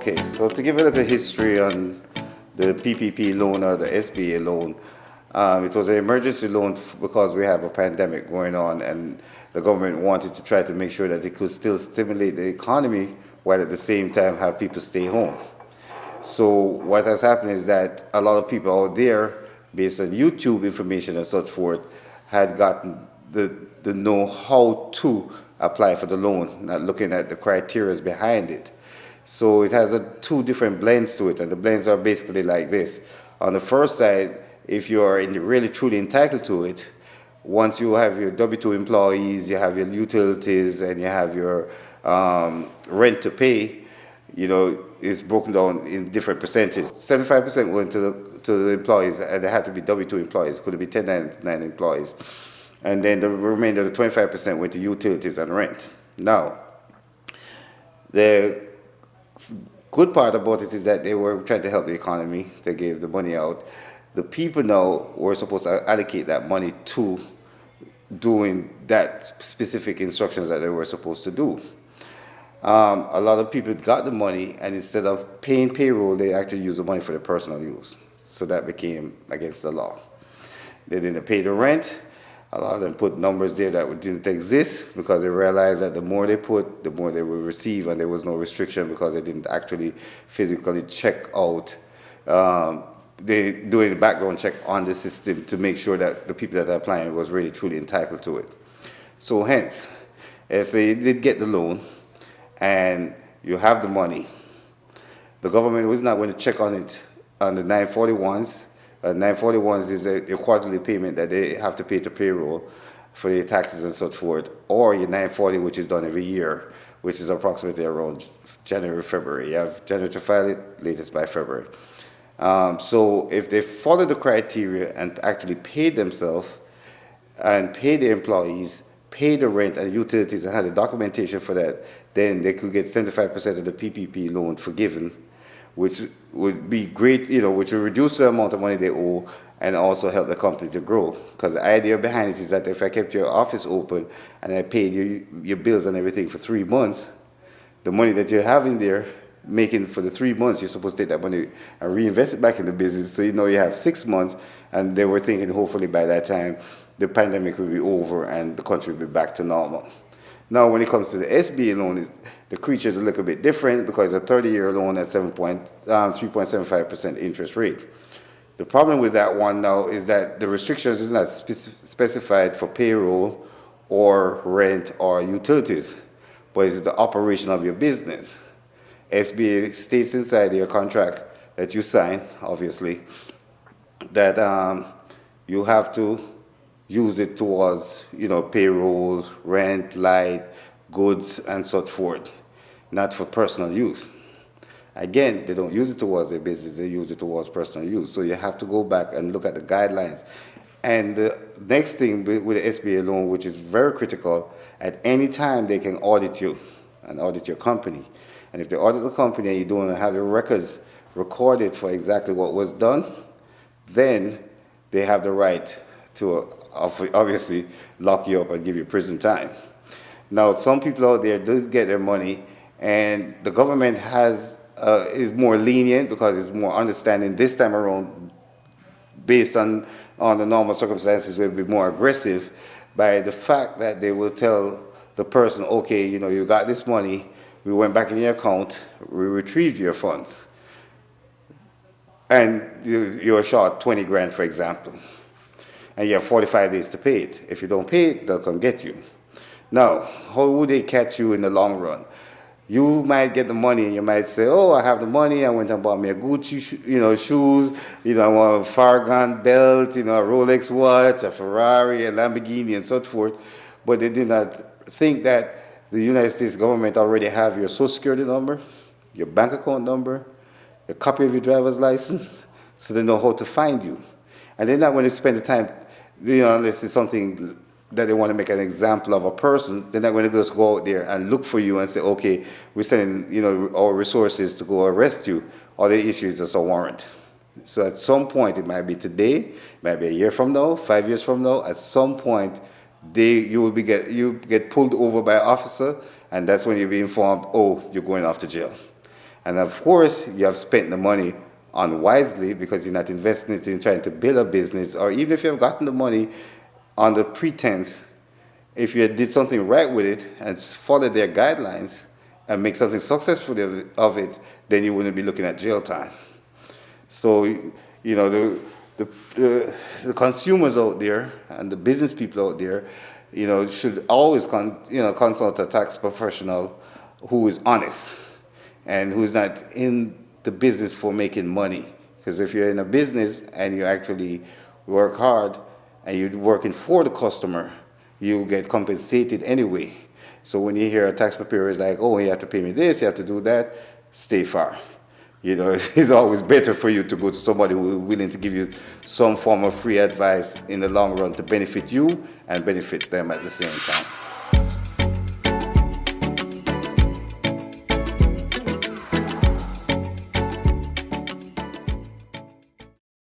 Okay, so to give a little history on the PPP loan or the SBA loan, it was an emergency loan because we have a pandemic going on, and the government wanted to try to make sure that it could still stimulate the economy while at the same time have people stay home. So what has happened is that a lot of people out there, based on YouTube information and so forth, had gotten the know how to apply for the loan, not looking at the criteria behind it. So it has two different blends to it, and the blends are basically like this. On the first side, if you are really truly entitled to it, once you have your W-2 employees, you have your utilities, and you have your rent to pay, it's broken down in different percentages. 75% went to the employees, and they had to be W-2 employees, could be 1099 employees. And then the remainder of the 25% went to utilities and rent. Now, the good part about it is that they were trying to help the economy. They gave the money out. The people now were supposed to allocate that money to doing that specific instructions that they were supposed to do. A lot of people got the money, and instead of paying payroll, they actually used the money for their personal use. So that became against the law. They didn't pay the rent. A lot of them put numbers there that didn't exist because they realized that the more they put, the more they would receive, and there was no restriction because they didn't actually physically check out. They doing a background check on the system to make sure that the people that are applying was really truly entitled to it. So hence, so you did get the loan, and you have the money. The government was not going to check on it on the 941s. 941s is a quarterly payment that they have to pay to payroll for their taxes and so forth, or your 940, which is done every year, which is approximately around January, February. You have January to file it, latest by February. So if they follow the criteria and actually pay themselves and pay the employees, pay the rent and utilities and have the documentation for that, then they could get 75% of the PPP loan forgiven, which would be great, which will reduce the amount of money they owe and also help the company to grow. Because the idea behind it is that if I kept your office open and I paid you your bills and everything for 3 months, the money that you're having there, making for the 3 months, you're supposed to take that money and reinvest it back in the business. So you have 6 months, and they were thinking hopefully by that time the pandemic will be over and the country will be back to normal. Now, when it comes to the SBA loan, the creature is a little bit different because it's a 30-year loan at 3.75% interest rate. The problem with that one now is that the restrictions is not specified for payroll or rent or utilities, but it's the operation of your business. SBA states inside your contract that you sign, obviously, that you have to use it towards, payroll, rent, light, goods, and so forth, not for personal use. Again, they don't use it towards their business, they use it towards personal use. So you have to go back and look at the guidelines. And the next thing with the SBA loan, which is very critical, at any time they can audit you and audit your company. And if they audit the company and you don't have the records recorded for exactly what was done, then they have the right to obviously lock you up and give you prison time. Now, some people out there do get their money, and the government is more lenient because it's more understanding this time around, based on the normal circumstances, will be more aggressive by the fact that they will tell the person, okay, you got this money, we went back in your account, we retrieved your funds, and you're short 20 grand, for example, and you have 45 days to pay it. If you don't pay it, they'll come get you. Now, how would they catch you in the long run? You might get the money and you might say, oh, I have the money, I went and bought me a Gucci shoes, I want a Fargan belt, a Rolex watch, a Ferrari, a Lamborghini, and so forth. But they did not think that the United States government already have your Social Security number, your bank account number, a copy of your driver's license, so they know how to find you. And they're not going to spend the time, unless it's something that they want to make an example of a person, they're not going to just go out there and look for you and say, okay, we're sending, our resources to go arrest you. All they issue is just a warrant. So at some point, it might be today, it might be a year from now, 5 years from now, at some point, you get pulled over by an officer, and that's when you'll be informed, oh, you're going off to jail. And of course, you have spent the money unwisely because you're not investing it in trying to build a business, or even if you have gotten the money on the pretense, if you did something right with it and followed their guidelines and make something successful of it, then you wouldn't be looking at jail time. So, you know, the consumers out there and the business people out there, you know, should always consult a tax professional who is honest and who's not in the business for making money. Because if you're in a business and you actually work hard and you're working for the customer, you get compensated anyway. So when you hear a tax preparer is like, oh, you have to pay me this, you have to do that, stay far. You know, it's always better for you to go to somebody who is willing to give you some form of free advice in the long run to benefit you and benefit them at the same time.